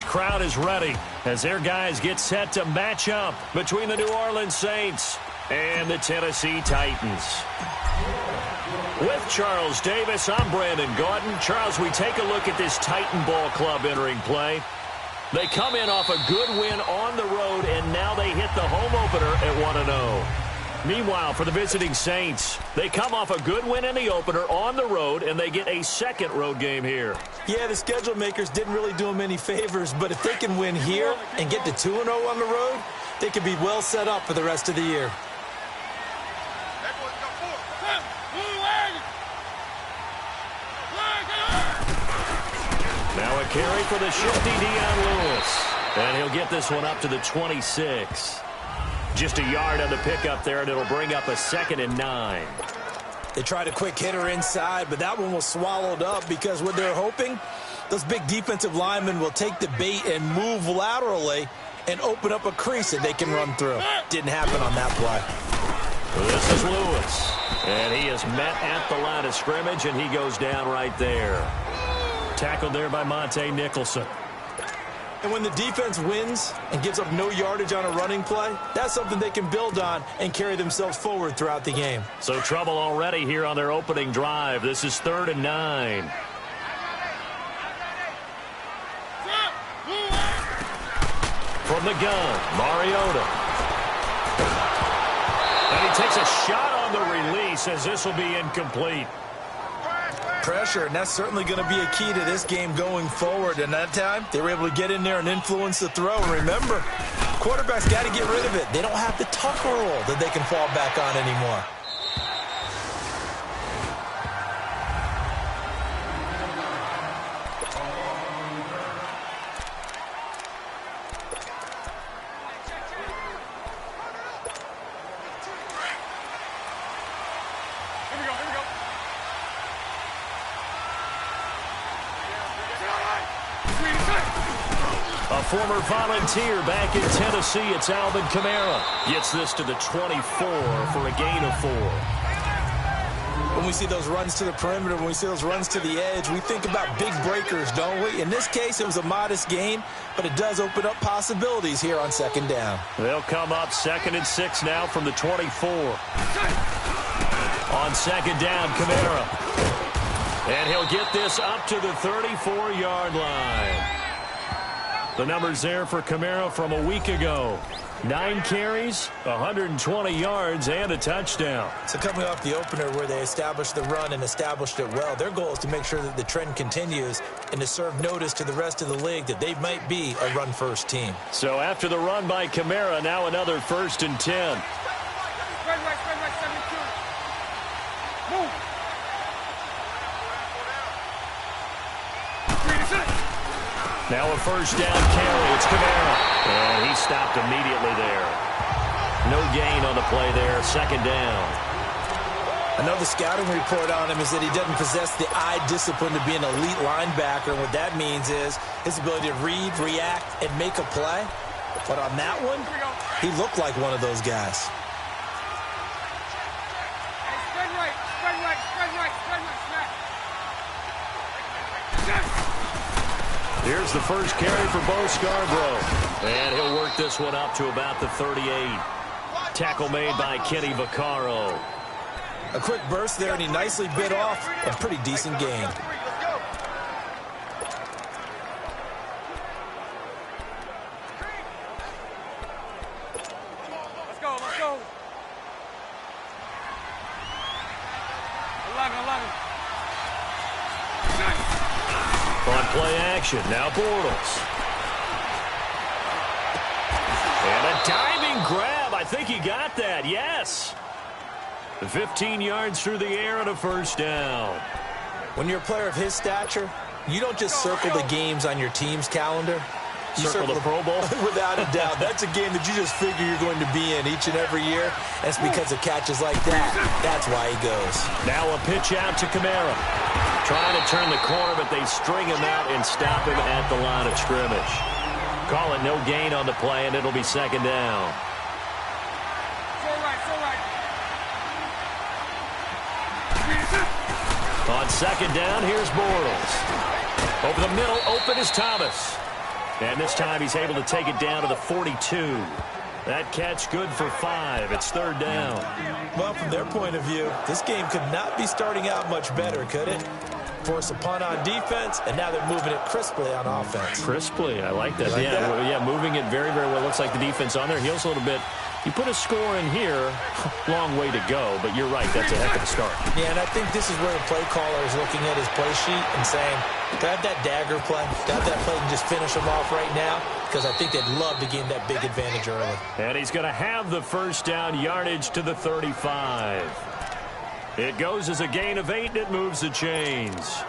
crowd is ready as their guys get set to match up between the New Orleans Saints and the Tennessee Titans. With Charles Davis, I'm Brandon Gordon. Charles, we take a look at this Titan Ball Club entering play. They come in off a good win on the road, and now they hit the home opener at 1-0. Meanwhile, for the visiting Saints, they come off a good win in the opener on the road, and they get a second road game here. Yeah, the schedule makers didn't really do them any favors, but if they can win here and get to 2-0 on the road, they could be well set up for the rest of the year. Now a carry for the shifty Dion Lewis, and he'll get this one up to the 26. Just a yard on the pickup there, and it'll bring up a 2nd and 9. They tried a quick hitter inside, but that one was swallowed up because what they're hoping, those big defensive linemen will take the bait and move laterally and open up a crease that they can run through. Didn't happen on that play. This is Lewis, and he is met at the line of scrimmage, and he goes down right there. Tackled there by Monte Nicholson. And when the defense wins and gives up no yardage on a running play, that's something they can build on and carry themselves forward throughout the game. So trouble already here on their opening drive. This is 3rd and 9. From the gun, Mariota. And he takes a shot on the release as this will be incomplete. Pressure, and that's certainly going to be a key to this game going forward. And that time, they were able to get in there and influence the throw. And remember, quarterbacks got to get rid of it. They don't have the tuck rule that they can fall back on anymore. A former Volunteer back in Tennessee, it's Alvin Kamara. Gets this to the 24 for a gain of 4. When we see those runs to the perimeter, when we see those runs to the edge, we think about big breakers, don't we? In this case, it was a modest gain, but it does open up possibilities here on 2nd down. They'll come up 2nd and 6 now from the 24. On 2nd down, Kamara. And he'll get this up to the 34-yard line. The numbers there for Kamara from a week ago. 9 carries, 120 yards, and a touchdown. So coming off the opener where they established the run and established it well, their goal is to make sure that the trend continues and to serve notice to the rest of the league that they might be a run-first team. So after the run by Kamara, now another 1st and 10. Spread right, 72. Move. Now a 1st down carry. It's Kamara. And he stopped immediately there. No gain on the play there. 2nd down. I know the scouting report on him is that he doesn't possess the eye discipline to be an elite linebacker. And what that means is his ability to read, react, and make a play. But on that one, he looked like one of those guys. Spread right, spread right, spread right, spread right, smack. Here's the first carry for Bo Scarborough. And he'll work this one up to about the 38. Tackle made by Kenny Vaccaro. A quick burst there, and he nicely bit off a pretty decent gain. Let's go, let's go. 11. On play action, now Bortles. And a diving grab. I think he got that, yes. 15 yards through the air and a 1st down. When you're a player of his stature, you don't just circle the games on your team's calendar. You circle the Pro Bowl? Without a doubt. That's a game that you just figure you're going to be in each and every year. That's because of catches like that. That's why he goes. Now a pitch out to Kamara. Trying to turn the corner, but they string him out and stop him at the line of scrimmage. Call it no gain on the play, and it'll be 2nd down. On 2nd down, here's Bortles. Over the middle, open is Thomas. And this time he's able to take it down to the 42. That catch good for 5. It's third down. Well, from their point of view, this game could not be starting out much better, could it? Force a punt on defense, and now they're moving it crisply on offense. Crisply, I like that. Like yeah, that? yeah, moving it very, very well. Looks like the defense on their heels a little bit. You put a score in here, long way to go, but you're right, that's a heck of a start. Yeah, and I think this is where the play caller is looking at his play sheet and saying, grab that dagger play, grab that play and just finish them off right now, because I think they'd love to gain that big advantage early. And he's going to have the first down yardage to the 35. It goes as a gain of 8, and it moves the chains.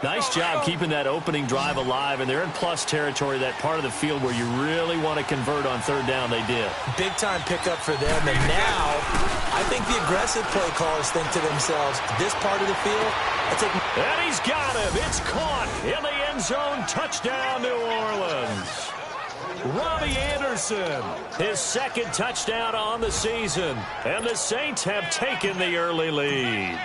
Nice job keeping that opening drive alive, and they're in plus territory, that part of the field where you really want to convert on third down. They did. Big-time pickup for them, and now I think the aggressive play callers think to themselves, this part of the field, and he's got him. It's caught in the end zone. Touchdown, New Orleans. Robbie Anderson, his second touchdown on the season, and the Saints have taken the early lead.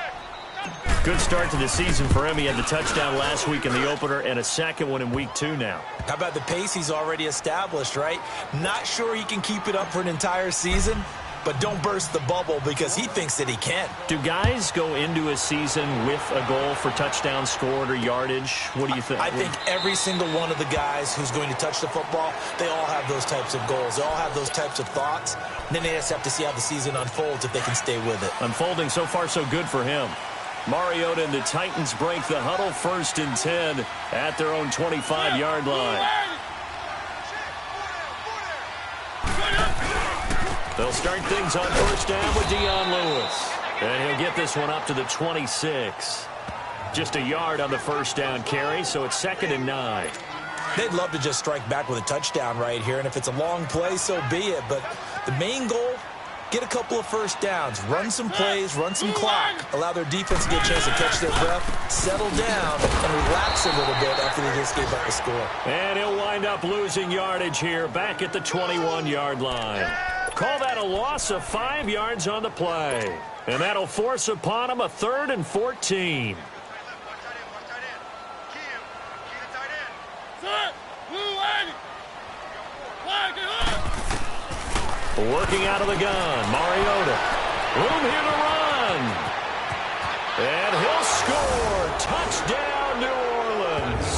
Good start to the season for him. He had the touchdown last week in the opener and a second one in week 2 now. How about the pace he's already established, right? Not sure he can keep it up for an entire season, but don't burst the bubble because he thinks that he can. Do guys go into a season with a goal for touchdowns scored or yardage? What do you think? I think every single one of the guys who's going to touch the football, they all have those types of goals. They all have those types of thoughts. And then they just have to see how the season unfolds if they can stay with it. Unfolding so far so good for him. Mariota and the Titans break the huddle, 1st and 10 at their own 25-yard line. They'll start things on first down with Dion Lewis. And he'll get this one up to the 26. Just a yard on the first down carry, so it's 2nd and 9. They'd love to just strike back with a touchdown right here, and if it's a long play, so be it. But the main goal, get a couple of first downs, run some plays, run some clock, allow their defense to get a chance to catch their breath, settle down, and relax a little bit after they just gave up the score. And he'll wind up losing yardage here back at the 21-yard line. Call that a loss of 5 yards on the play. And that'll force upon him a 3rd and 14. Working out of the gun, Mariota. Room here to run. And he'll score. Touchdown, New Orleans.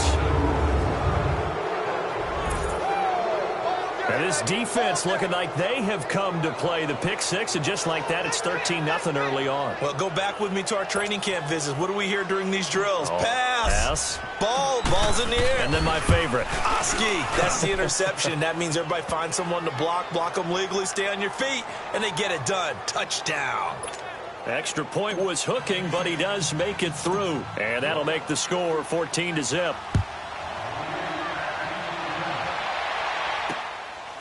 And this defense looking like they have come to play. The pick 6, and just like that, it's 13-0 early on. Well, go back with me to our training camp visits. What do we hear during these drills? Pass. Ball's in the air. And then my favorite. Oski. That's the interception. That means everybody finds someone to block them legally, stay on your feet, and they get it done. Touchdown. Extra point was hooking, but he does make it through. And that'll make the score 14-0.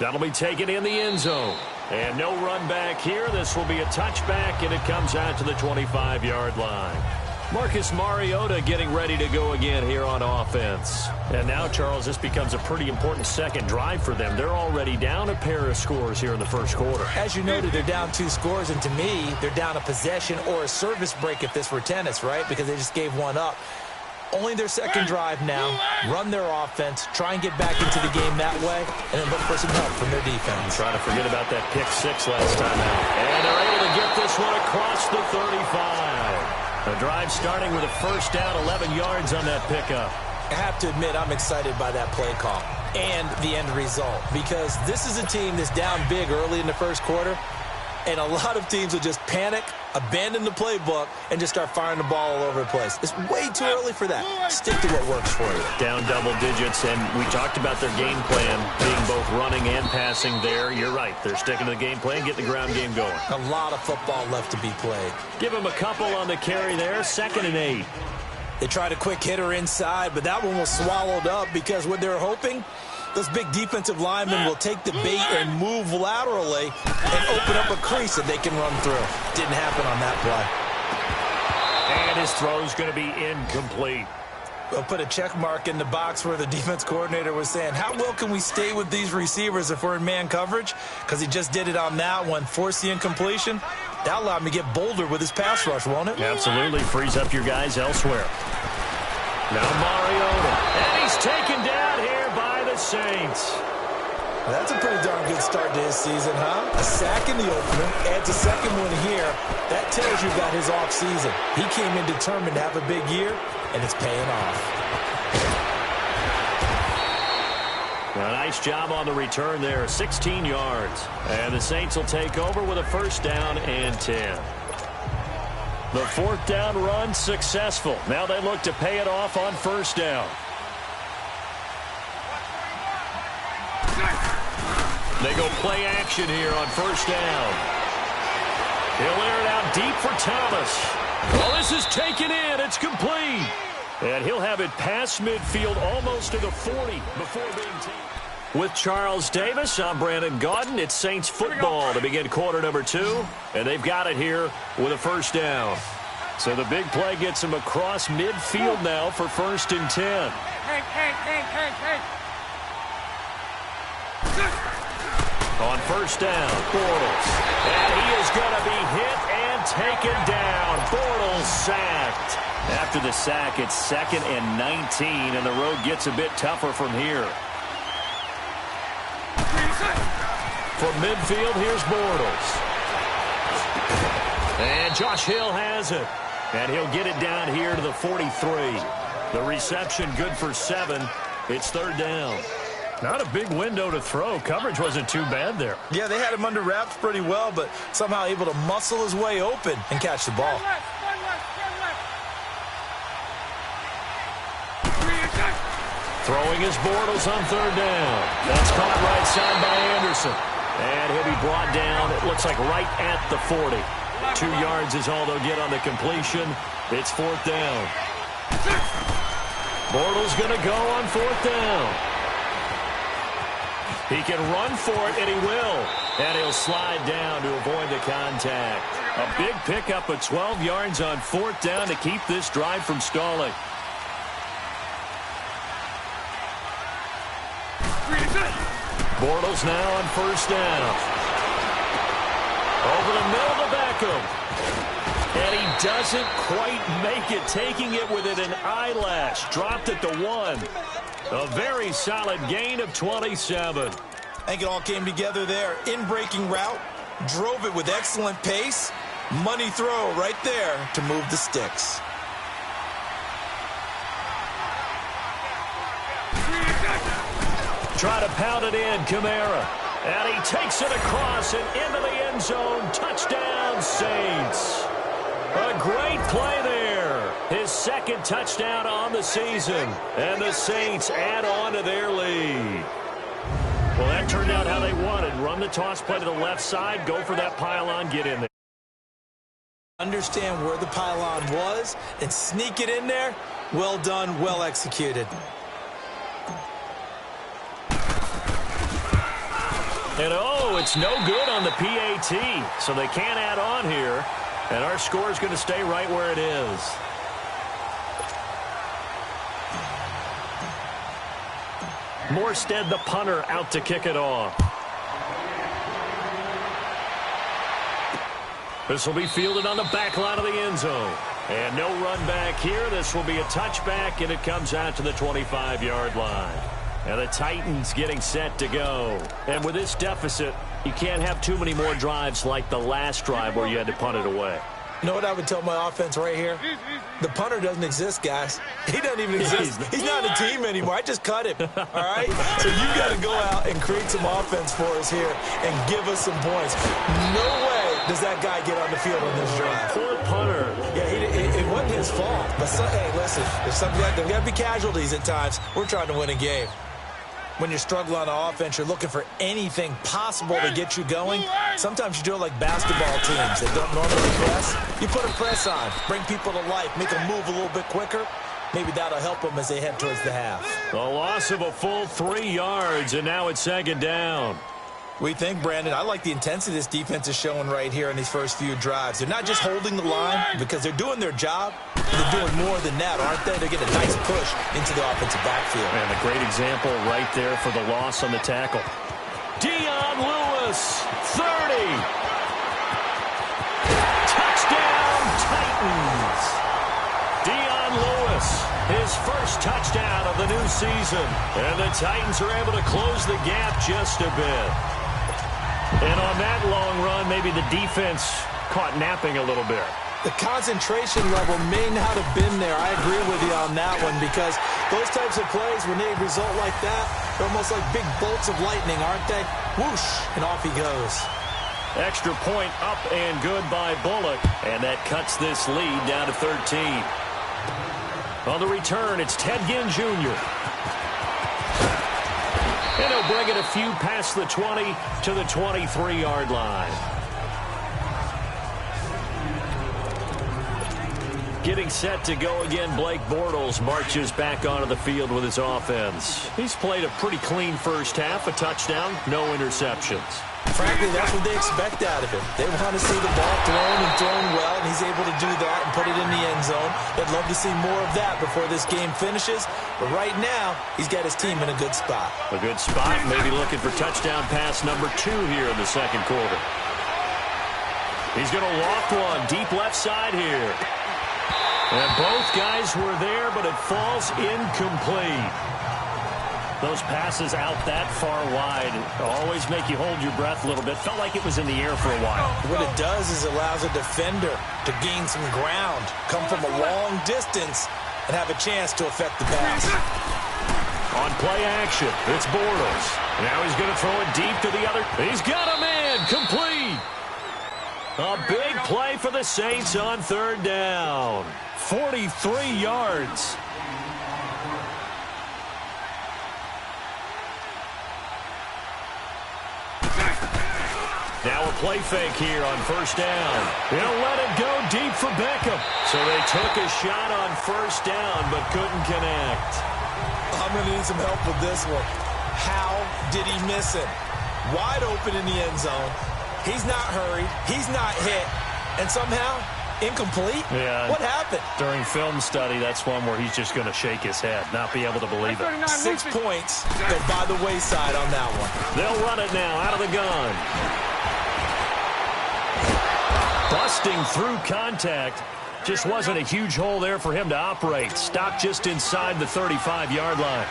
That'll be taken in the end zone. And no run back here. This will be a touchback, and it comes out to the 25-yard line. Marcus Mariota getting ready to go again here on offense. And now, Charles, this becomes a pretty important second drive for them. They're already down a pair of scores here in the first quarter. As you noted, they're down 2 scores, and to me, they're down a possession or a service break if this were tennis, right? Because they just gave one up. Only their second drive now. Run their offense, try and get back into the game that way, and then look for some help from their defense. Try to forget about that pick 6 last time out. And they're able to get this one across the 35. The drive starting with a first down, 11 yards on that pickup. I have to admit, I'm excited by that play call and the end result, because this is a team that's down big early in the first quarter, and a lot of teams will just panic, abandon the playbook, and just start firing the ball all over the place. It's way too early for that. Stick to what works for you. Down double digits, and we talked about their game plan being both running and passing there. You're right. They're sticking to the game plan, getting the ground game going. A lot of football left to be played. Give them a couple on the carry there, 2nd and 8. They tried a quick hitter inside, but that one was swallowed up because what they're hoping, those big defensive linemen will take the bait and move laterally and open up a crease that they can run through. Didn't happen on that play. And his throw's going to be incomplete. We'll put a check mark in the box where the defense coordinator was saying, how well can we stay with these receivers if we're in man coverage? Because he just did it on that one, forced the incompletion. That allowed him to get bolder with his pass rush, won't it? Absolutely. Frees up your guys elsewhere. Now Mariota. And he's taken down here by Saints. That's a pretty darn good start to his season, huh? A sack in the opener, adds a second one here. That tells you about his offseason. He came in determined to have a big year, and it's paying off. A nice job on the return there, 16 yards. And the Saints will take over with a first down and 10. The fourth down run successful. Now they look to pay it off on first down. They go play action here on first down. He'll air it out deep for Thomas. Well, this is taken in. It's complete. And he'll have it past midfield almost to the 40 before being taken. With Charles Davis, I'm Brandon Gaudin. It's Saints football to begin quarter number 2. And they've got it here with a first down. So the big play gets them across midfield now for first and 10. On first down, Bortles. And he is going to be hit and taken down. Bortles sacked. After the sack, it's 2nd and 19, and the road gets a bit tougher from here. From midfield, here's Bortles. And Josh Hill has it. And he'll get it down here to the 43. The reception good for 7. It's third down. Not a big window to throw. Coverage wasn't too bad there. Yeah, they had him under wraps pretty well, but somehow able to muscle his way open and catch the ball. Throwing his Bortles on third down. That's caught right side by Anderson. And he'll be brought down, it looks like right at the 40. 2 yards is all they'll get on the completion. It's fourth down. Bortles going to go on fourth down. He can run for it, and he will. And he'll slide down to avoid the contact. A big pickup of 12 yards on fourth down to keep this drive from stalling. Bortles now on first down. Over the middle to Beckham. And he doesn't quite make it, taking it within an eyelash. Dropped at the 1. A very solid gain of 27. I think it all came together there. In-breaking route. Drove it with excellent pace. Money throw right there to move the sticks. Try to pound it in, Kamara. And he takes it across and into the end zone. Touchdown, Saints. A great play there. His second touchdown on the season. And the Saints add on to their lead. Well, that turned out how they wanted. Run the toss play to the left side. Go for that pylon. Get in there. Understand where the pylon was and sneak it in there. Well done, well executed. And oh, it's no good on the PAT. So they can't add on here. And our score is going to stay right where it is. Morstead, the punter, out to kick it off. This will be fielded on the back line of the end zone. And no run back here. This will be a touchback, and it comes out to the 25-yard line. And the Titans getting set to go. And with this deficit, you can't have too many more drives like the last drive where you had to punt it away. You know what I would tell my offense right here? The punter doesn't exist, guys. He doesn't even exist. He's not a team anymore. I just cut him, all right? So you've got to go out and create some offense for us here and give us some points. No way does that guy get on the field on this drive. Poor punter. Yeah, it wasn't his fault. But, hey, listen, there's got to be casualties at times. We're trying to win a game. When you're struggling on offense, you're looking for anything possible to get you going. Sometimes you do it like basketball teams that don't normally press. You put a press on, bring people to life, make them move a little bit quicker. Maybe that'll help them as they head towards the half. A loss of a full 3 yards, and now it's second down. We think, Brandon, I like the intensity this defense is showing right here in these first few drives. They're not just holding the line because they're doing their job. They're doing more than that, aren't they? They're getting a nice push into the offensive backfield. And a great example right there for the loss on the tackle. Dion Lewis, 30. Touchdown, Titans. Dion Lewis his first touchdown of the new season. And the Titans are able to close the gap just a bit. And on that long run, maybe the defense caught napping a little bit. The concentration level may not have been there. I agree with you on that one, because those types of plays, when they result like that, they're almost like big bolts of lightning, aren't they? Whoosh, and off he goes. Extra point up and good by Bullock, and that cuts this lead down to 13. On the return, it's Ted Ginn Jr. And he'll bring it a few past the 20 to the 23-yard line. Getting set to go again, Blake Bortles marches back onto the field with his offense. He's played a pretty clean first half, a touchdown, no interceptions. Frankly, that's what they expect out of him. They want to see the ball thrown and thrown well, and he's able to do that and put it in the end zone. They'd love to see more of that before this game finishes. But right now, he's got his team in a good spot. A good spot, maybe looking for touchdown pass number 2 here in the second quarter. He's going to loft one deep left side here. And both guys were there, but it falls incomplete. Those passes out that far wide always make you hold your breath a little bit. Felt like it was in the air for a while. What it does is allows a defender to gain some ground, come from a long distance, and have a chance to affect the pass. On play action, it's Bortles. Now he's going to throw it deep to the other. He's got a man, complete. A big play for the Saints on third down. 43 yards. Now a play fake here on first down. He'll let it go deep for Beckham. So they took a shot on first down but couldn't connect. I'm going to need some help with this one. How did he miss it? Wide open in the end zone. He's not hurried. He's not hit. And somehow, incomplete? Yeah. What happened? During film study, that's one where he's just going to shake his head, not be able to believe it. 6 points go by the wayside on that one. They'll run it now out of the gun. Busting through contact. Just wasn't a huge hole there for him to operate. Stopped just inside the 35-yard line.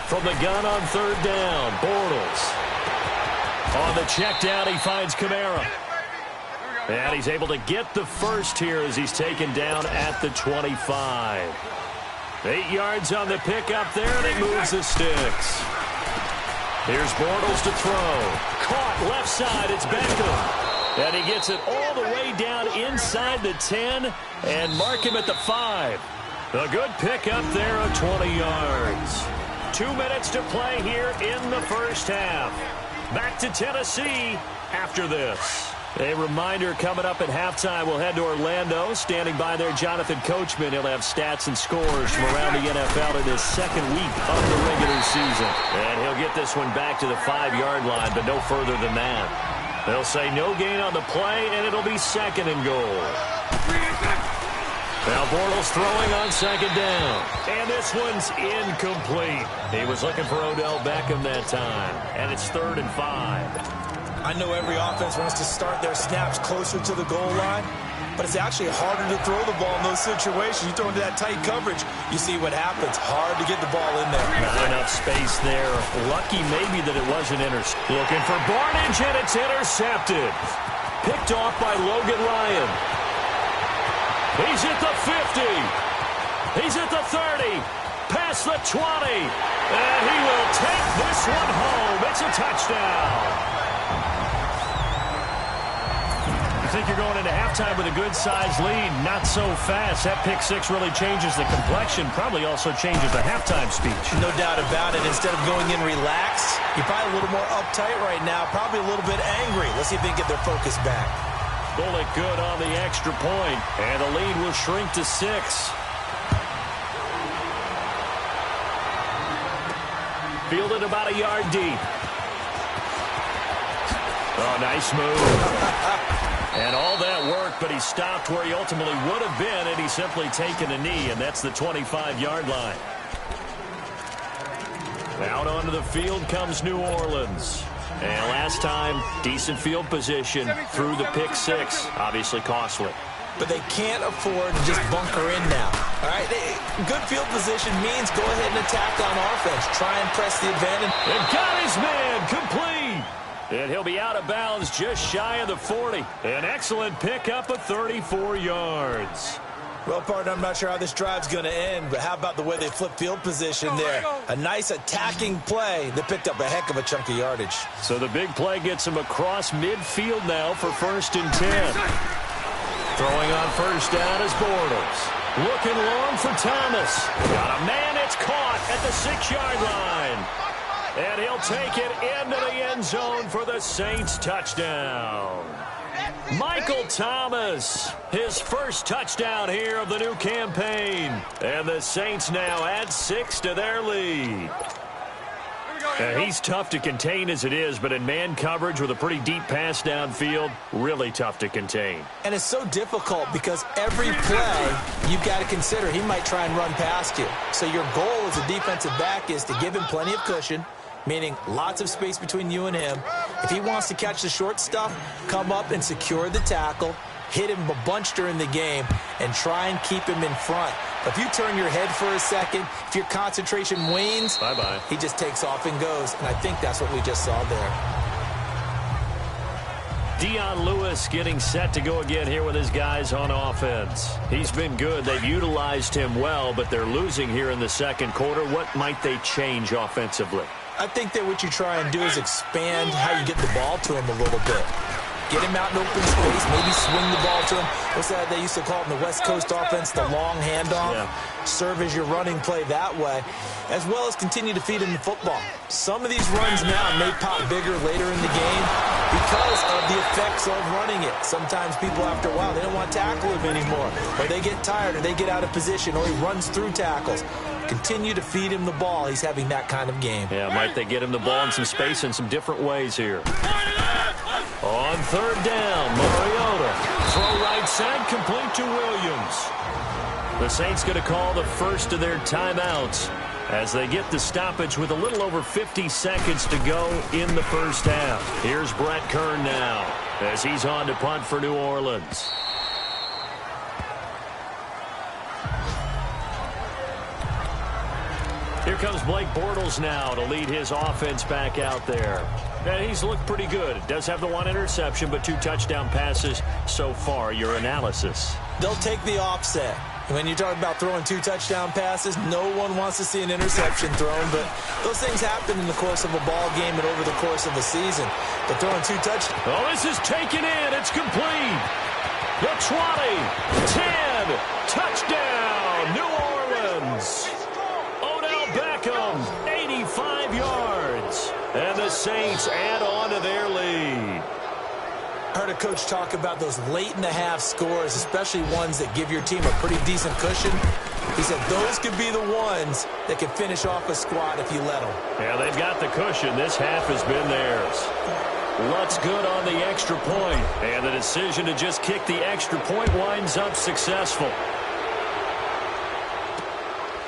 From the gun on third down, Bortles. On the check down, he finds Kamara. And he's able to get the first here as he's taken down at the 25. 8 yards on the pickup there, and it moves the sticks. Here's Bortles to throw. Caught left side, it's Beckham. And he gets it all the way down inside the 10 and mark him at the 5. A good pickup there of 20 yards. 2 minutes to play here in the first half. Back to Tennessee after this. A reminder coming up at halftime, we'll head to Orlando. Standing by there, Jonathan Coachman. He'll have stats and scores from around the NFL in his second week of the regular season. And he'll get this one back to the 5-yard line, but no further than that. They'll say no gain on the play, and it'll be second and goal. Now Bortles throwing on second down. And this one's incomplete. He was looking for Odell Beckham that time. And it's 3rd and 5. I know every offense wants to start their snaps closer to the goal line, but it's actually harder to throw the ball in those situations. You throw into that tight coverage, you see what happens. Hard to get the ball in there. Not enough space there. Lucky maybe that it wasn't intercepted. Looking for Barnage, and it's intercepted. Picked off by Logan Ryan. He's at the 50. He's at the 30. Past the 20. And he will take this one home. It's a touchdown. You think you're going into halftime with a good-sized lead. Not so fast. That pick six really changes the complexion. Probably also changes the halftime speech. No doubt about it. Instead of going in relaxed, you're probably a little more uptight right now. Probably a little bit angry. Let's see if they can get their focus back. Bullock good on the extra point. And the lead will shrink to 6. Fielded about a yard deep. Oh, nice move. And all that work, but he stopped where he ultimately would have been, and he's simply taken a knee, and that's the 25-yard line. Out onto the field comes New Orleans. And last time, decent field position through the pick six. Obviously costly. but they can't afford to just bunker in now. All right, good field position means go ahead and attack on offense. Try and press the advantage. And got his man complete. And he'll be out of bounds just shy of the 40. An excellent pickup of 34 yards. Well, partner, I'm not sure how this drive's going to end, but how about the way they flip field position there? A nice attacking play that picked up a heck of a chunk of yardage. So the big play gets him across midfield now for 1st and 10. Throwing on first down is Bortles. Looking long for Thomas. Got a man, it's caught at the 6-yard line. And he'll take it into the end zone for the Saints touchdown. Michael Thomas, his first touchdown here of the new campaign. And the Saints now add 6 to their lead. He's tough to contain as it is, but in man coverage with a pretty deep pass downfield, really tough to contain. And it's so difficult because every play you've got to consider he might try and run past you. So your goal as a defensive back is to give him plenty of cushion, meaning lots of space between you and him. If he wants to catch the short stuff, come up and secure the tackle, hit him a bunch during the game, and try and keep him in front. If you turn your head for a second, if your concentration wanes, bye-bye. He just takes off and goes, and I think that's what we just saw there. Dion Lewis getting set to go again here with his guys on offense. He's been good. They've utilized him well, but they're losing here in the second quarter. What might they change offensively? I think that what you try and do is expand how you get the ball to him a little bit. Get him out in open space, maybe swing the ball to him. What's that they used to call it in the West Coast offense, the long handoff? Yeah. Serve as your running play that way, as well as continue to feed him the football. Some of these runs now may pop bigger later in the game because of the effects of running it. Sometimes people, after a while, they don't want to tackle him anymore, or they get tired, or they get out of position, or he runs through tackles. Continue to feed him the ball. He's having that kind of game. Yeah, might they get him the ball in some space in some different ways here. On 3rd down, Mariota. Throw right side, complete to Williams. The Saints going to call the first of their timeouts as they get the stoppage with a little over 50 seconds to go in the first half. Here's Brett Kern now as he's on to punt for New Orleans. Here comes Blake Bortles now to lead his offense back out there. And he's looked pretty good. Does have the 1 interception, but 2 touchdown passes so far. Your analysis? They'll take the offset. When you talk about throwing 2 touchdown passes, no one wants to see an interception thrown, but those things happen in the course of a ball game and over the course of a season. But throwing 2 touchdowns. Oh, this is taken in. It's complete. The 20, 10, touchdown, New Orleans. Beckham, 85 yards. And the Saints add on to their lead. I heard a coach talk about those late-in-the-half scores, especially ones that give your team a pretty decent cushion. He said those could be the ones that can finish off a squad if you let them. Yeah, they've got the cushion. This half has been theirs. Lutz good on the extra point. And the decision to just kick the extra point winds up successful.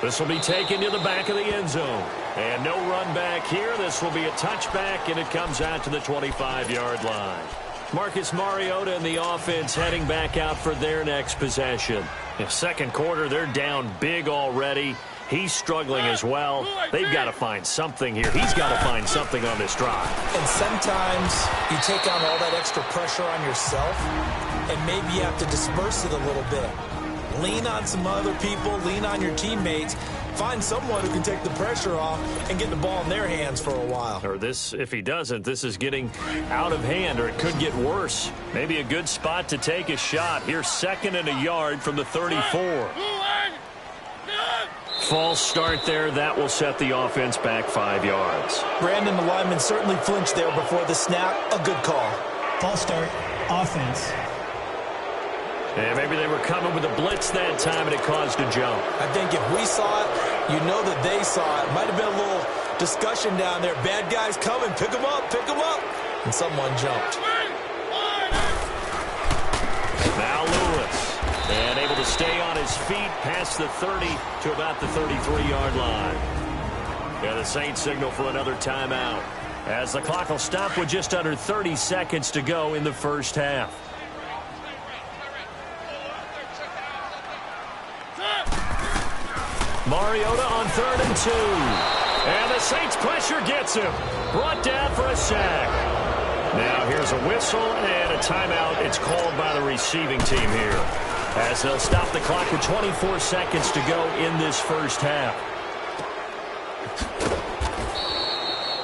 This will be taken to the back of the end zone. And no run back here. This will be a touchback, and it comes out to the 25-yard line. Marcus Mariota and the offense heading back out for their next possession. In second quarter, they're down big already. He's struggling as well. They've got to find something here. He's got to find something on this drive. And sometimes you take on all that extra pressure on yourself, and maybe you have to disperse it a little bit. Lean on some other people, lean on your teammates, find someone who can take the pressure off and get the ball in their hands for a while. Or this, if he doesn't, this is getting out of hand, or it could get worse. Maybe a good spot to take a shot. Here's 2nd and a yard from the 34. False start there. That will set the offense back 5 yards. Brandon, the lineman certainly flinched there before the snap. A good call. False start, offense. And maybe they were coming with a blitz that time, and it caused a jump. I think if we saw it, you know that they saw it. Might have been a little discussion down there. Bad guys coming. Pick them up. Pick them up. And someone jumped. Now Lewis. And able to stay on his feet past the 30 to about the 33-yard line. Yeah, the Saints signal for another timeout, as the clock will stop with just under 30 seconds to go in the first half. Mariota on 3rd and 2. And the Saints pressure gets him. Brought down for a sack. Now here's a whistle and a timeout. It's called by the receiving team here, as they'll stop the clock with 24 seconds to go in this first half.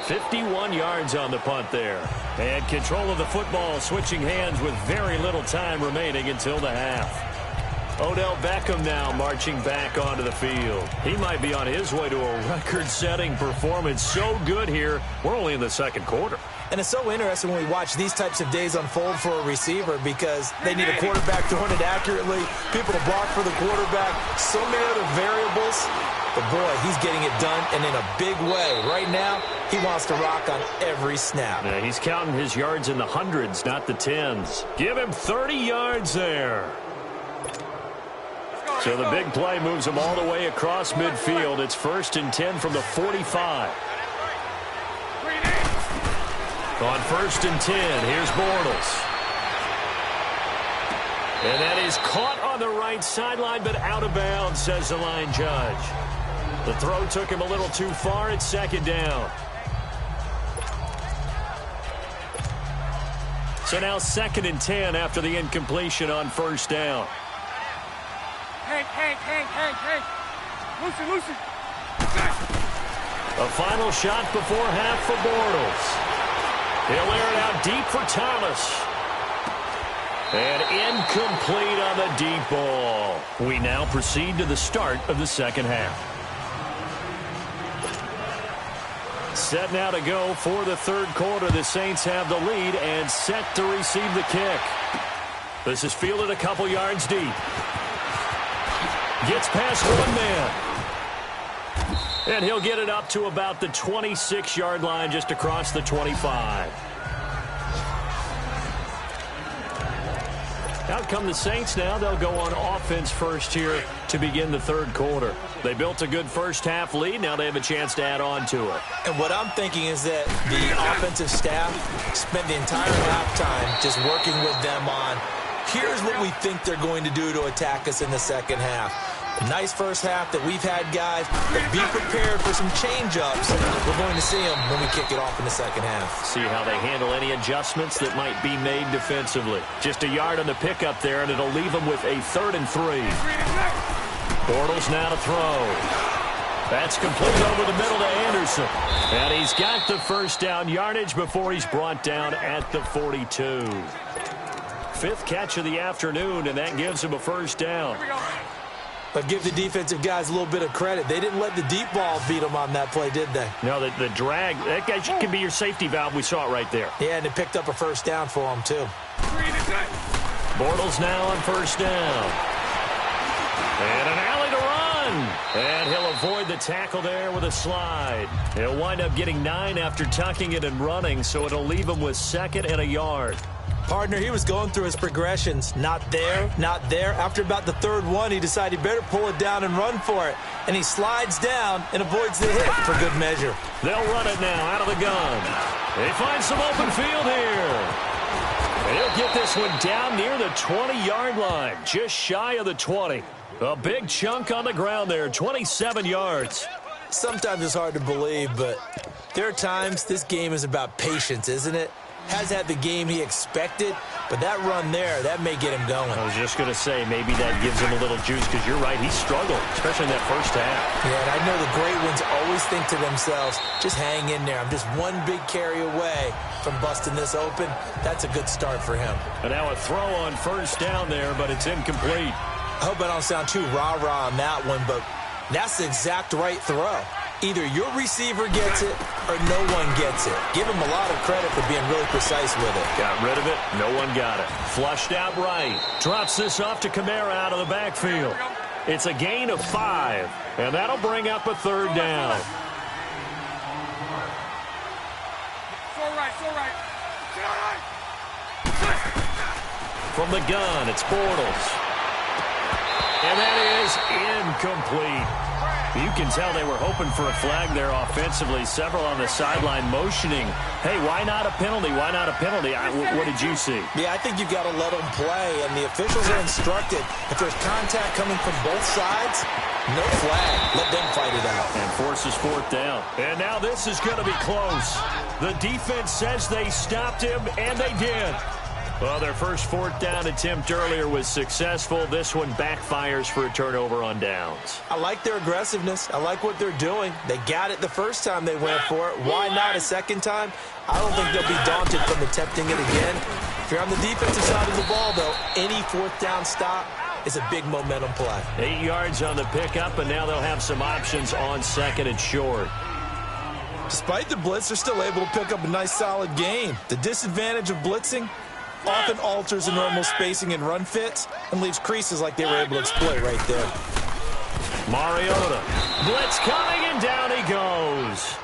51 yards on the punt there. And control of the football, switching hands with very little time remaining until the half. Odell Beckham now marching back onto the field. He might be on his way to a record-setting performance. So good here. We're only in the second quarter. And it's so interesting when we watch these types of days unfold for a receiver, because they need a quarterback throwing it accurately, people to block for the quarterback, so many other variables. But, boy, he's getting it done, and in a big way. Right now, he wants to rock on every snap. Yeah, he's counting his yards in the hundreds, not the tens. Give him 30 yards there. So the big play moves him all the way across midfield. It's 1st and 10 from the 45. On 1st and 10, here's Bortles. And that is caught on the right sideline, but out of bounds, says the line judge. The throw took him a little too far. It's 2nd down. So now 2nd and 10 after the incompletion on 1st down. Hank. Loosen. A final shot before half for Bortles. He'll air it out deep for Thomas. And incomplete on the deep ball. We now proceed to the start of the second half. Set now to go for the third quarter. The Saints have the lead and set to receive the kick. This is fielded a couple yards deep. Gets past one man. And he'll get it up to about the 26-yard line, just across the 25. Out come the Saints now. They'll go on offense first here to begin the third quarter. They built a good first-half lead. Now they have a chance to add on to it. And what I'm thinking is that the offensive staff spent the entire halftime just working with them on, here's what we think they're going to do to attack us in the second half. A nice first half that we've had, guys, but be prepared for some change-ups. We're going to see them when we kick it off in the second half. See how they handle any adjustments that might be made defensively. Just a yard on the pickup there, and it'll leave them with a 3rd and 3. Bortles now to throw. That's complete over the middle to Anderson. And he's got the first down yardage before he's brought down at the 42. 5th catch of the afternoon, and that gives him a first down. But give the defensive guys a little bit of credit. They didn't let the deep ball beat them on that play, did they? No, the drag, that guy can be your safety valve. We saw it right there. Yeah, and they picked up a first down for them, too. Bortles now on first down. And an alley to run. And he'll avoid the tackle there with a slide. He'll wind up getting 9 after tucking it and running, so it'll leave him with 2nd and a yard. Partner, he was going through his progressions. Not there, not there. After about the 3rd one, he decided he better pull it down and run for it. And he slides down and avoids the hit for good measure. They'll run it now out of the gun. They find some open field here. And he'll get this one down near the 20-yard line, just shy of the 20. A big chunk on the ground there, 27 yards. Sometimes it's hard to believe, but there are times this game is about patience, isn't it? Has had the game he expected, but that run there, that may get him going. I was just going to say, maybe that gives him a little juice, because you're right, he struggled, especially in that first half. Yeah, and I know the great ones always think to themselves, just hang in there. I'm just one big carry away from busting this open. That's a good start for him. And now a throw on first down there, but it's incomplete. I hope I don't sound too rah-rah on that one, but that's the exact right throw. Either your receiver gets it or no one gets it. Give him a lot of credit for being really precise with it. Got rid of it. No one got it. Flushed out right. Drops this off to Kamara out of the backfield. It's a gain of 5, and that'll bring up a 3rd down. From the gun, it's Bortles. And that is incomplete. You can tell they were hoping for a flag there offensively. Several on the sideline motioning. Hey, why not a penalty? Why not a penalty? What did you see? Yeah, I think you've got to let them play, and the officials are instructed if there's contact coming from both sides, No flag. Let them fight it out. And forces fourth down. And now this is going to be close. The defense says they stopped him, and they did. Well, their first fourth down attempt earlier was successful. This one backfires for a turnover on downs. I like their aggressiveness. I like what they're doing. They got it the first time they went for it. Why not a second time? I don't think they'll be daunted from attempting it again. If you're on the defensive side of the ball, though, any fourth down stop is a big momentum play. 8 yards on the pickup, and now they'll have some options on second and short. Despite the blitz, they're still able to pick up a nice, solid gain. The disadvantage of blitzing often alters the normal spacing and run fits and leaves creases like they were able to exploit right there. Mariota. Blitz coming, and down he goes.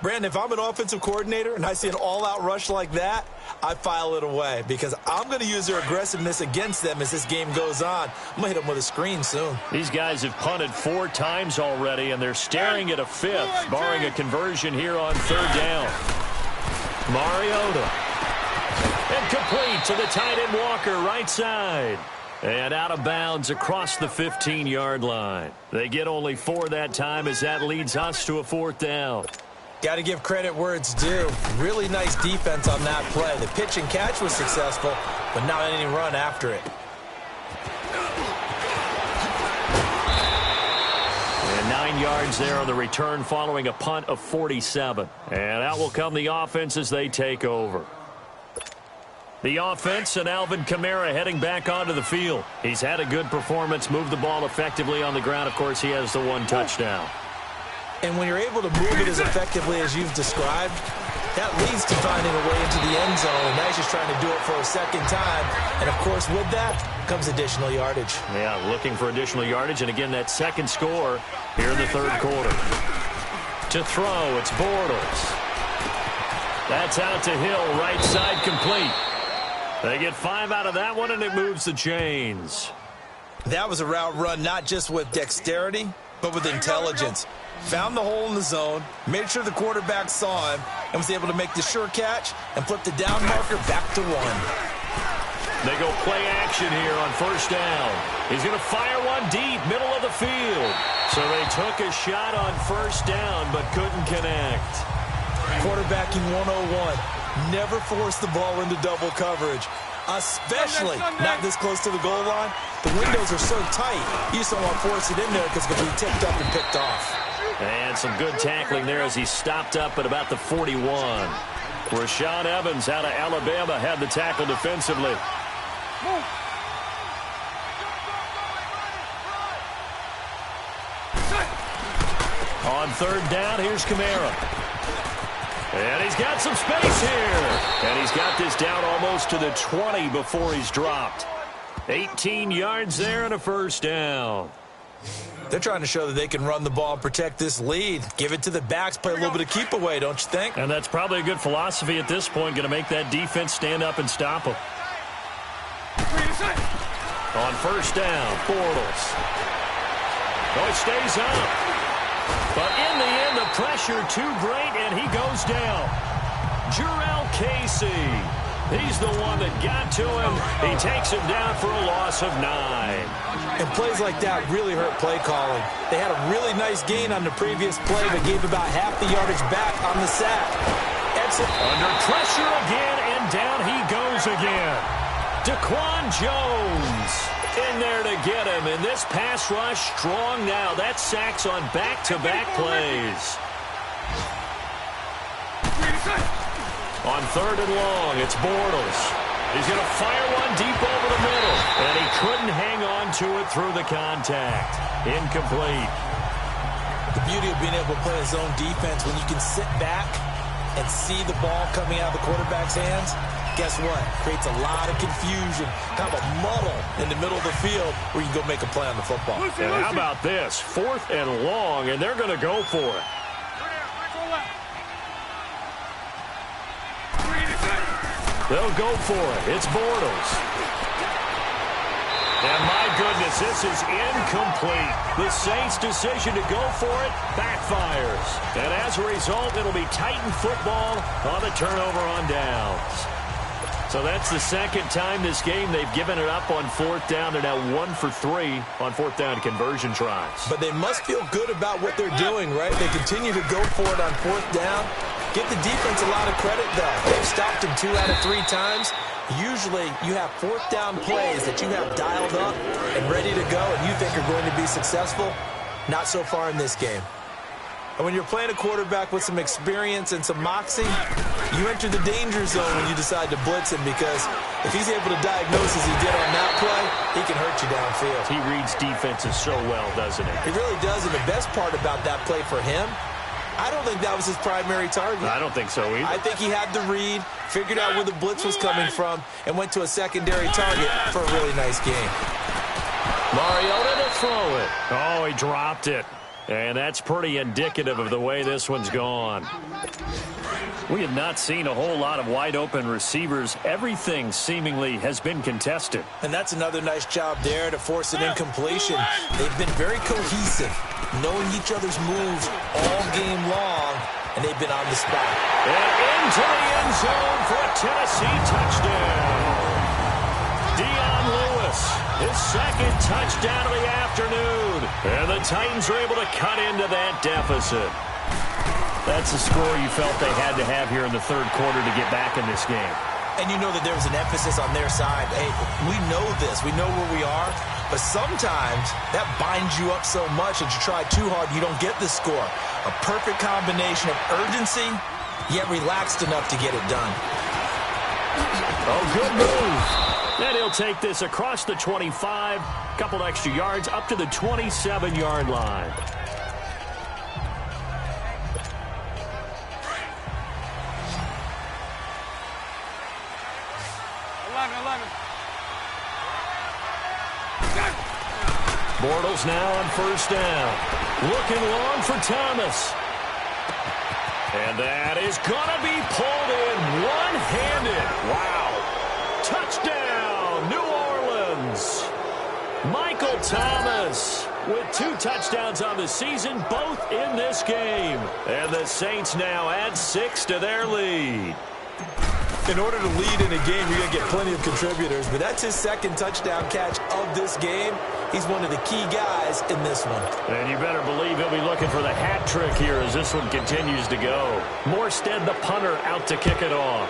Brandon, if I'm an offensive coordinator and I see an all-out rush like that, I file it away because I'm going to use their aggressiveness against them as this game goes on. I'm going to hit them with a screen soon. These guys have punted 4 times already, and they're staring at a 5th, barring a conversion here on third down. Mariota. And complete to the tight end Walker, right side. And out of bounds across the 15-yard line. They get only 4 that time as that leads us to a fourth down. Got to give credit where it's due. Really nice defense on that play. The pitch and catch was successful, but not any run after it. And 9 yards there on the return following a punt of 47. And out will come the offense as they take over. The offense and Alvin Kamara heading back onto the field. He's had a good performance, moved the ball effectively on the ground. Of course, he has the 1 touchdown. And when you're able to move it as effectively as you've described, that leads to finding a way into the end zone. And now he's just trying to do it for a second time. And, of course, with that comes additional yardage. Yeah, looking for additional yardage. And, again, that second score here in the third quarter. To throw, it's Bortles. That's out to Hill, right side complete. They get 5 out of that one, and it moves the chains. That was a route run not just with dexterity, but with intelligence. Found the hole in the zone, made sure the quarterback saw him, and was able to make the sure catch and flip the down marker back to 1. They go play action here on first down. He's going to fire one deep, middle of the field. So they took a shot on first down, but couldn't connect. Quarterbacking 101. Never force the ball into double coverage, especially not this close to the goal line. The windows are so tight, you just don't want to force it in there because it can be tipped up and picked off. And some good tackling there as he stopped up at about the 41. Rashaan Evans out of Alabama had the tackle defensively. On third down, here's Kamara. And he's got some space here. And he's got this down almost to the 20 before he's dropped. 18 yards there and a first down. They're trying to show that they can run the ball and protect this lead. Give it to the backs, play a little bit of keep away, don't you think? And that's probably a good philosophy at this point, going to make that defense stand up and stop them. On first down, Bortles. Oh, he stays up. But in the end, the pressure too great, and he goes down. Jurrell Casey. He's the one that got to him. He takes him down for a loss of 9. And plays like that really hurt play calling. They had a really nice gain on the previous play, but gave about half the yardage back on the sack. Under pressure again, and down he goes again. Daquan Jones in there to get him. And this pass rush strong now. That's sacks on back-to-back plays. On third and long, it's Bortles. He's going to fire one deep over the middle. And he couldn't hang on to it through the contact. Incomplete. The beauty of being able to play a zone defense when you can sit back and see the ball coming out of the quarterback's hands, guess what? Creates a lot of confusion, kind of a muddle in the middle of the field where you can go make a play on the football. And how about this? 4th and long, and they're going to go for it. They'll go for it. It's Bortles. And my goodness, this is incomplete. The Saints' decision to go for it backfires. And as a result, it'll be Titan football on the turnover on downs. So that's the second time this game they've given it up on fourth down. They're now 1 for 3 on fourth down conversion tries. But they must feel good about what they're doing, right? They continue to go for it on fourth down. Give the defense a lot of credit, though. They've stopped him 2 out of 3 times. Usually you have fourth down plays that you have dialed up and ready to go and you think are going to be successful. Not so far in this game. And when you're playing a quarterback with some experience and some moxie, you enter the danger zone when you decide to blitz him, because if he's able to diagnose as he did on that play, he can hurt you downfield. He reads defenses so well, doesn't he? He really does, and the best part about that play for him, I don't think that was his primary target. I don't think so either. I think he had the read, figured out where the blitz was coming from, and went to a secondary target for a really nice game. Mariota to throw it. Oh, he dropped it. And that's pretty indicative of the way this one's gone. We have not seen a whole lot of wide-open receivers. Everything seemingly has been contested. And that's another nice job there to force an incompletion. They've been very cohesive, knowing each other's moves all game long, and they've been on the spot. And into the end zone for a Tennessee touchdown. Dion Lewis, his second touchdown of the afternoon. And the Titans are able to cut into that deficit. That's the score you felt they had to have here in the third quarter to get back in this game. And you know that there was an emphasis on their side. Hey, we know this. We know where we are. But sometimes that binds you up so much that you try too hard, you don't get the score. A perfect combination of urgency, yet relaxed enough to get it done. Oh, good move. And he'll take this across the 25, couple extra yards up to the 27-yard line. Bortles now on first down. Looking long for Thomas. And that is going to be pulled in one-handed. Wow. Touchdown, New Orleans. Michael Thomas with 2 touchdowns on the season, both in this game. And the Saints now add 6 to their lead. In order to lead in a game, you're going to get plenty of contributors, but that's his second touchdown catch of this game. He's one of the key guys in this one. And you better believe he'll be looking for the hat trick here as this one continues to go. Morstead, the punter, out to kick it off.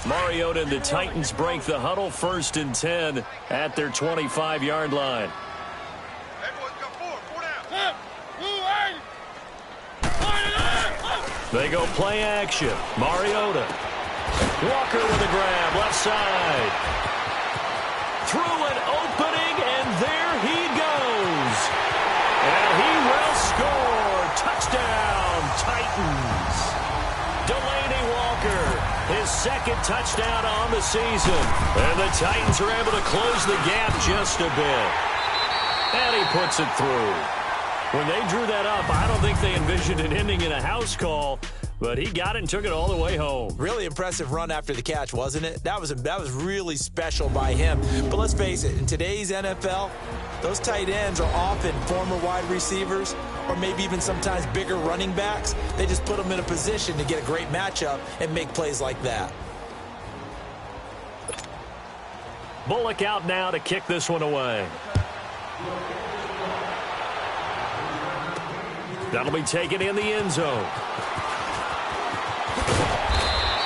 Mariota and the Titans break the huddle, 1st and 10 at their 25-yard line. They go play action. Mariota. Walker with a grab, left side. Through an opening, and there he goes. And he will score. Touchdown, Titans. Delaney Walker. His second touchdown on the season. And the Titans are able to close the gap just a bit. And he puts it through. When they drew that up, I don't think they envisioned it ending in a house call, but he got it and took it all the way home. Really impressive run after the catch, wasn't it? That was really special by him. But let's face it, in today's NFL, those tight ends are often former wide receivers or maybe even sometimes bigger running backs. They just put them in a position to get a great matchup and make plays like that. Bullock out now to kick this one away. That'll be taken in the end zone.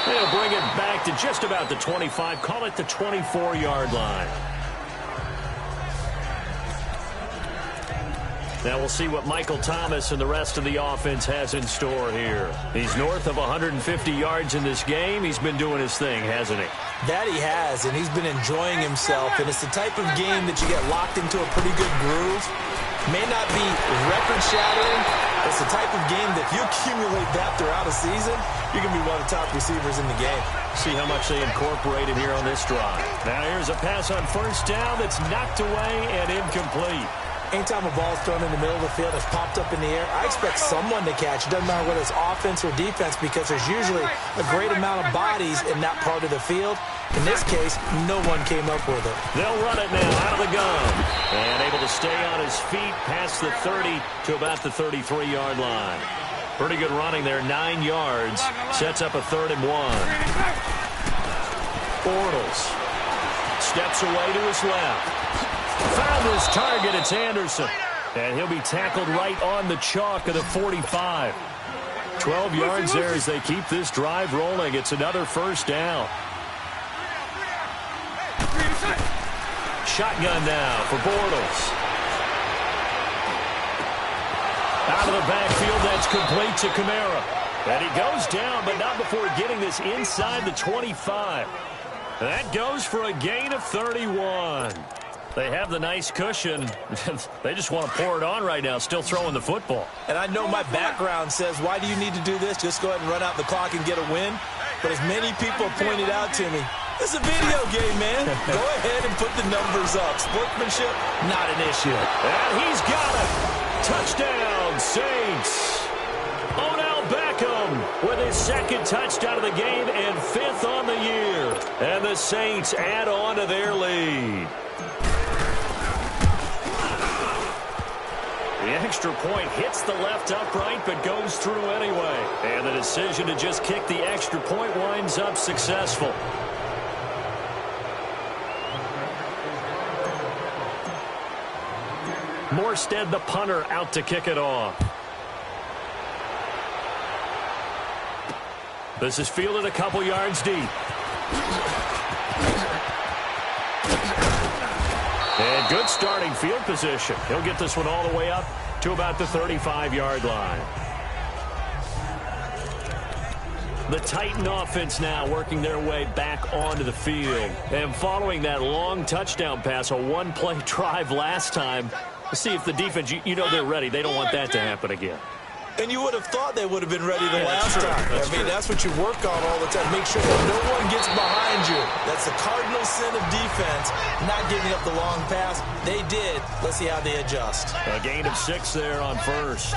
They'll bring it back to just about the 25, call it the 24-yard line. Now we'll see what Michael Thomas and the rest of the offense has in store here. He's north of 150 yards in this game. He's been doing his thing, hasn't he? That he has, and he's been enjoying himself. And it's the type of game that you get locked into a pretty good groove. May not be record-shattering. It's the type of game that if you accumulate that throughout a season, you're going to be one of the top receivers in the game. See how much they incorporated here on this drive. Now here's a pass on first down that's knocked away and incomplete. Anytime a ball's thrown in the middle of the field, it's popped up in the air, I expect someone to catch. It doesn't matter whether it's offense or defense because there's usually a great amount of bodies in that part of the field. In this case, no one came up with it. They'll run it now out of the gun. And able to stay on his feet past the 30 to about the 33-yard line. Pretty good running there, 9 yards. Sets up a 3rd and 1. Bortles steps away to his left. Found his target, it's Anderson. And he'll be tackled right on the chalk of the 45. 12 yards there as they keep this drive rolling. It's another first down. Shotgun now for Bortles. Out of the backfield, that's complete to Kamara. And he goes down, but not before getting this inside the 25. That goes for a gain of 31. They have the nice cushion. They just want to pour it on right now, still throwing the football. And I know my background says, why do you need to do this? Just go ahead and run out the clock and get a win. But as many people pointed out to me, this is a video game, man. Go ahead and put the numbers up. Sportsmanship, not an issue. And he's got it. Touchdown, Saints. Odell Beckham with his 2nd touchdown of the game and 5th on the year. And the Saints add on to their lead. The extra point hits the left upright but goes through anyway. And the decision to just kick the extra point winds up successful. Morstead, the punter, out to kick it off. This is fielded a couple yards deep. And good starting field position. He'll get this one all the way up to about the 35-yard line. The Titan offense now working their way back onto the field. And following that long touchdown pass, a one-play drive last time, to see if the defense, you know they're ready. They don't want that to happen again. And you would have thought they would have been ready the last time. That's what you work on all the time. Make sure that no one gets behind you. That's the cardinal sin of defense, not giving up the long pass. They did. Let's see how they adjust. A gain of 6 there on first.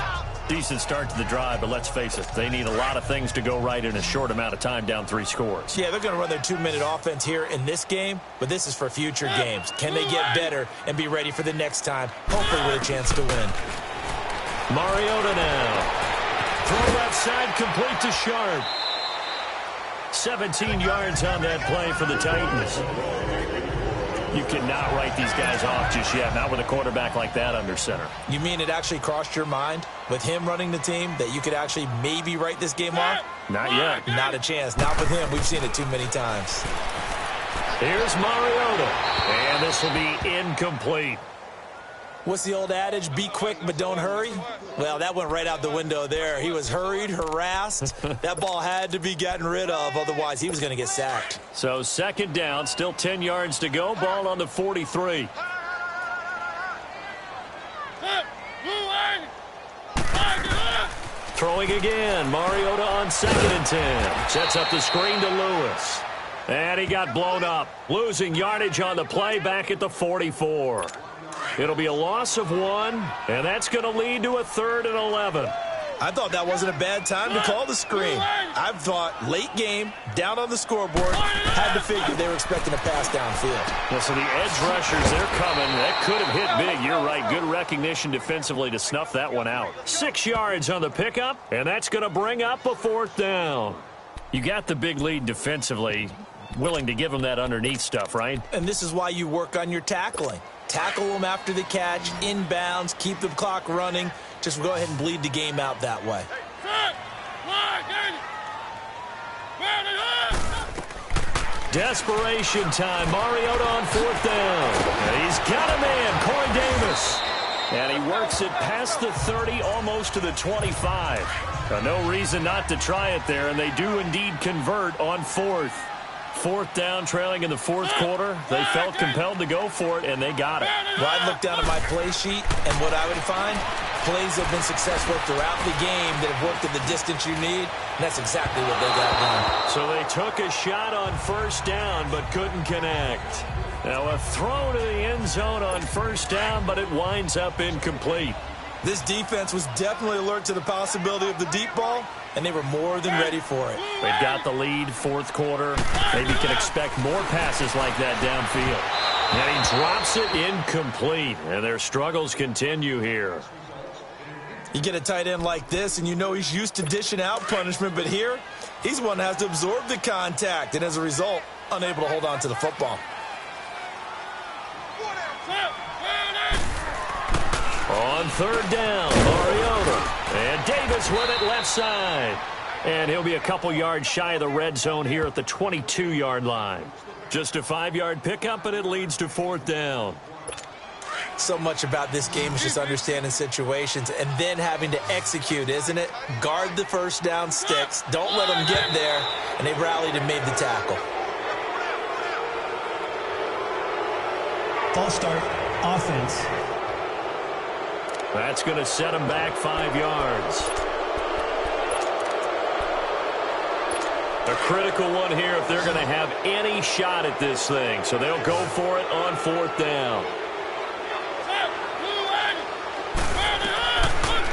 Decent start to the drive, but let's face it, they need a lot of things to go right in a short amount of time, down 3 scores. Yeah, they're going to run their 2-minute offense here in this game, but this is for future games. Can they get better and be ready for the next time, hopefully with a chance to win? Mariota now. Throw left side, complete to Sharp. 17 yards on that play for the Titans. You cannot write these guys off just yet, not with a quarterback like that under center. You mean it actually crossed your mind with him running the team that you could actually maybe write this game off? Not yet. Not a chance. Not with him. We've seen it too many times. Here's Mariota. And this will be incomplete. What's the old adage? Be quick, but don't hurry? Well, that went right out the window there. He was hurried, harassed. That ball had to be gotten rid of. Otherwise, he was going to get sacked. So 2nd down, still 10 yards to go. Ball on the 43. Throwing again. Mariota on 2nd and 10. Sets up the screen to Lewis. And he got blown up. Losing yardage on the play back at the 44. It'll be a loss of 1, and that's going to lead to a 3rd and 11. I thought that wasn't a bad time to call the screen. I thought late game, down on the scoreboard, had to figure they were expecting a pass downfield. Yeah, so the edge rushers, they're coming. That could have hit big. You're right. Good recognition defensively to snuff that one out. 6 yards on the pickup, and that's going to bring up a 4th down. You got the big lead defensively. Willing to give them that underneath stuff, right? And this is why you work on your tackling. Tackle them after the catch, inbounds, keep the clock running. Just go ahead and bleed the game out that way. Desperation time. Mariota on 4th down. And he's got a man, Corey Davis. And he works it past the 30, almost to the 25. No reason not to try it there, and they do indeed convert on 4th. 4th down, trailing in the 4th quarter. They felt compelled to go for it, and they got it. Well, I'd look down at my play sheet, and what I would find, plays have been successful throughout the game that have worked at the distance you need, and that's exactly what they got done. So they took a shot on 1st down, but couldn't connect. Now a throw to the end zone on first down, but it winds up incomplete. This defense was definitely alert to the possibility of the deep ball, and they were more than ready for it. They've got the lead, fourth quarter. Maybe can expect more passes like that downfield. And he drops it incomplete, and their struggles continue here. You get a tight end like this, and you know he's used to dishing out punishment, but here, he's one that has to absorb the contact, and as a result, unable to hold on to the football. On third down, Mariota. And Davis with it left side. And he'll be a couple yards shy of the red zone here at the 22-yard line. Just a 5-yard pickup, and it leads to fourth down. So much about this game is just understanding situations and then having to execute, isn't it? Guard the first down sticks. Don't let them get there. And they rallied and made the tackle. False start, offense. That's going to set them back 5 yards. A critical one here if they're going to have any shot at this thing. So they'll go for it on fourth down.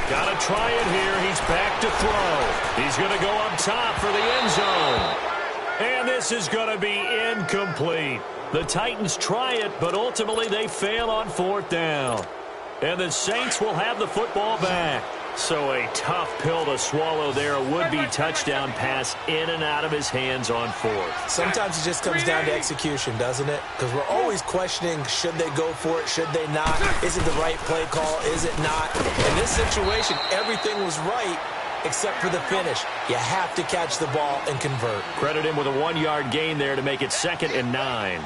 Got to try it here. He's back to throw. He's going to go up top for the end zone. And this is going to be incomplete. The Titans try it, but ultimately they fail on fourth down. And the Saints will have the football back. So a tough pill to swallow there. A would-be touchdown pass in and out of his hands on fourth. Sometimes it just comes down to execution, doesn't it? Because we're always questioning, should they go for it, should they not? Is it the right play call, is it not? In this situation, everything was right except for the finish. You have to catch the ball and convert. Credit him with a 1-yard gain there to make it 2nd and 9.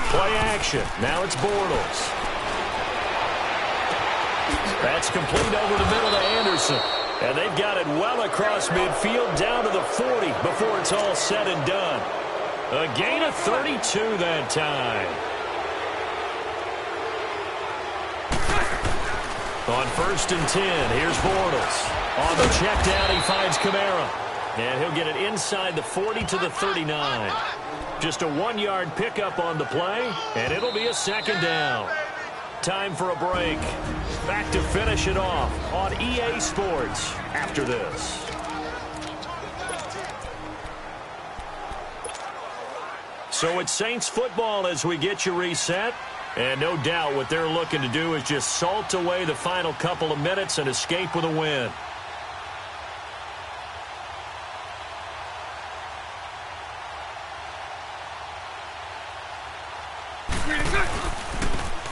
Play action. Now it's Bortles. That's complete over the middle to Anderson. And they've got it well across midfield down to the 40 before it's all said and done. A gain of 32 that time. On 1st and 10, here's Bortles. On the check down, he finds Kamara. And he'll get it inside the 40 to the 39. Just a 1-yard pickup on the play, and it'll be a 2nd down. Time for a break. Back to finish it off on EA Sports after this. So it's Saints football as we get you reset. And no doubt what they're looking to do is just salt away the final couple of minutes and escape with a win.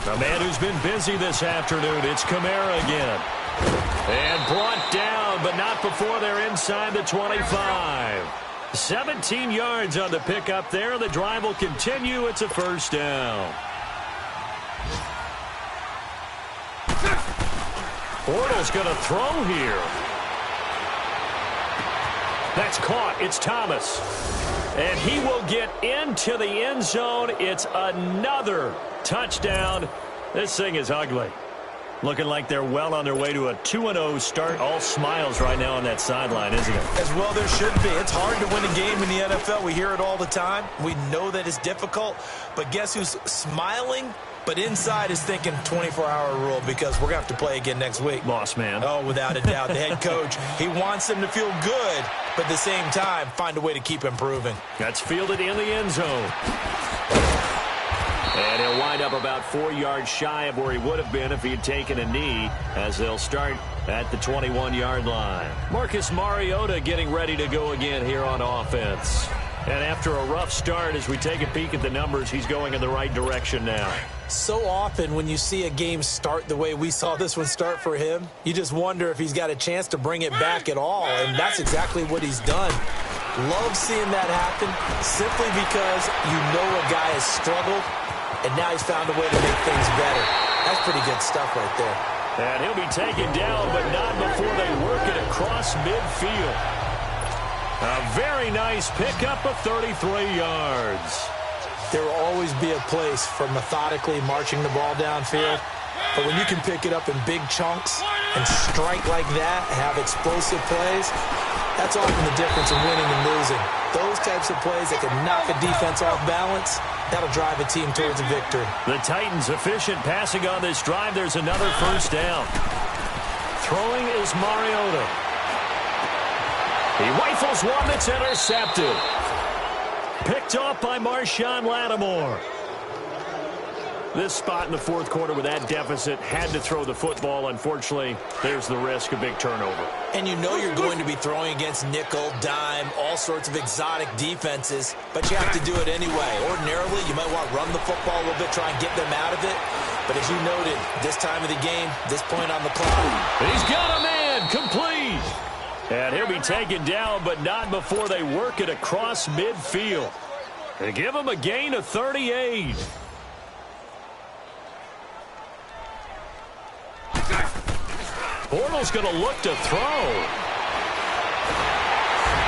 A man who's been busy this afternoon, it's Kamara again. And brought down, but not before they're inside the 25. 17 yards on the pickup there. The drive will continue. It's a 1st down. Bortles going to throw here. That's caught. It's Thomas. And he will get into the end zone. It's another touchdown. This thing is ugly. Looking like they're well on their way to a 2-0 start. All smiles right now on that sideline, isn't it? As well there should be. It's hard to win a game in the NFL. We hear it all the time. We know that it's difficult. But guess who's smiling? But inside is thinking 24-hour rule because we're going to have to play again next week. Boss man. Oh, without a doubt. The head coach, he wants them to feel good, but at the same time, find a way to keep improving. That's fielded in the end zone. And he'll wind up about 4 yards shy of where he would have been if he had taken a knee, as they'll start at the 21-yard line. Marcus Mariota getting ready to go again here on offense. And after a rough start, as we take a peek at the numbers, he's going in the right direction now. So often when you see a game start the way we saw this one start for him, you just wonder if he's got a chance to bring it back at all, and that's exactly what he's done. Love seeing that happen simply because you know a guy has struggled, and now he's found a way to make things better. That's pretty good stuff right there. And he'll be taken down, but not before they work it across midfield. A very nice pickup of 33 yards. There will always be a place for methodically marching the ball downfield, but when you can pick it up in big chunks and strike like that, have explosive plays, That's often the difference in winning and losing. Those types of plays that can knock a defense off balance, that'll drive a team towards a victory. The Titans efficient passing on this drive. There's another first down. Throwing is Mariota. He rifles one that's intercepted. Picked off by Marshawn Lattimore. This spot in the fourth quarter with that deficit, had to throw the football. Unfortunately, there's the risk of big turnover. And you know you're going to be throwing against nickel, dime, all sorts of exotic defenses, but you have to do it anyway. Ordinarily, you might want to run the football a little bit, try and get them out of it. But as you noted, this time of the game, this point on the clock. He's got a man, complete. And he'll be taken down, but not before they work it across midfield. They give him a gain of 38. Bortles going to look to throw.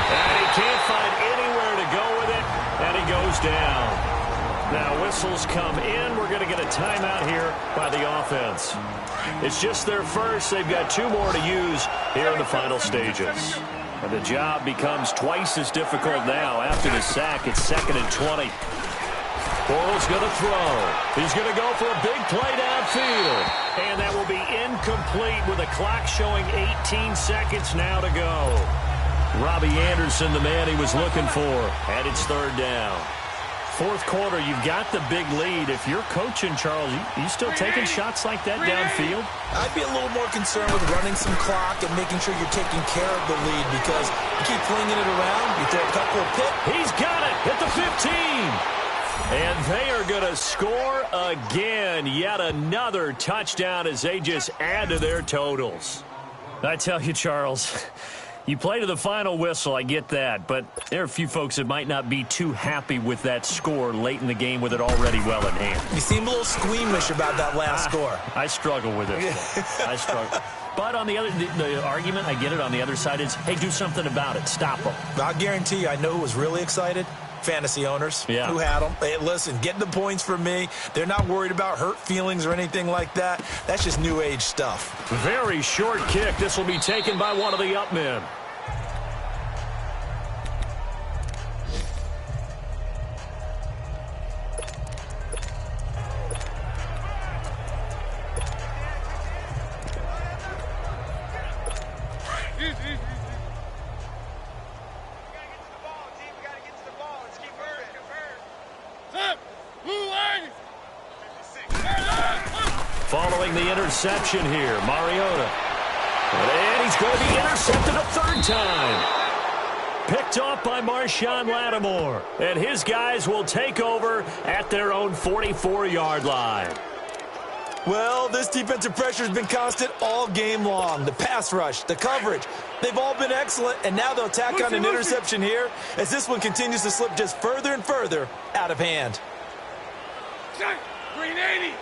And he can't find anywhere to go with it, and he goes down. Now whistles come in. We're going to get a timeout here by the offense. It's just their first. They've got 2 more to use here in the final stages. And the job becomes twice as difficult now after the sack. It's 2nd and 20. Bortles going to throw. He's going to go for a big play downfield. And that will be incomplete with a clock showing 18 seconds now to go. Robbie Anderson, the man he was looking for. And it's 3rd down. Fourth quarter, you've got the big lead. If you're coaching, Charles, you still taking shots like that downfield? I'd be a little more concerned with running some clock and making sure you're taking care of the lead, because you keep flinging it around, you throw a couple of picks. He's got it at the 15. And they are going to score again. Yet another touchdown as they just add to their totals. I tell you, Charles, you play to the final whistle, I get that. But there are a few folks that might not be too happy with that score late in the game with it already well in hand. You seem a little squeamish about that last score. I struggle with it. I struggle. But on the other, the argument, I get it, on the other side is, hey, do something about it. Stop them. I'll guarantee you, I know who was really excited. Fantasy owners who had them. Hey, listen, get the points from me. They're not worried about hurt feelings or anything like that. That's just new age stuff. Very short kick. This will be taken by one of the up men. Following the interception here, Mariota. And he's going to be intercepted a 3rd time. Picked off by Marshawn Lattimore. And his guys will take over at their own 44-yard line. Well, this defensive pressure has been constant all game long. The pass rush, the coverage, they've all been excellent. And now they'll tack on an interception here as this one continues to slip just further and further out of hand. Green 80.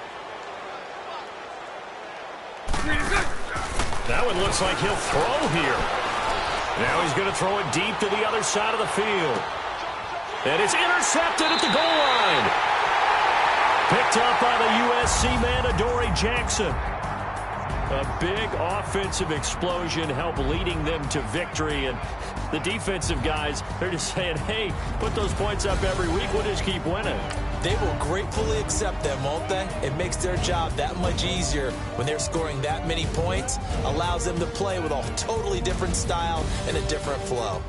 That one looks like he'll throw here. Now he's going to throw it deep to the other side of the field. And it's intercepted at the goal line. Picked up by the USC man, Adoree Jackson. A big offensive explosion helped leading them to victory. And the defensive guys, they're just saying, hey, put those points up every week. We'll just keep winning. They will gratefully accept them, won't they? It makes their job that much easier when they're scoring that many points. Allows them to play with a totally different style and a different flow.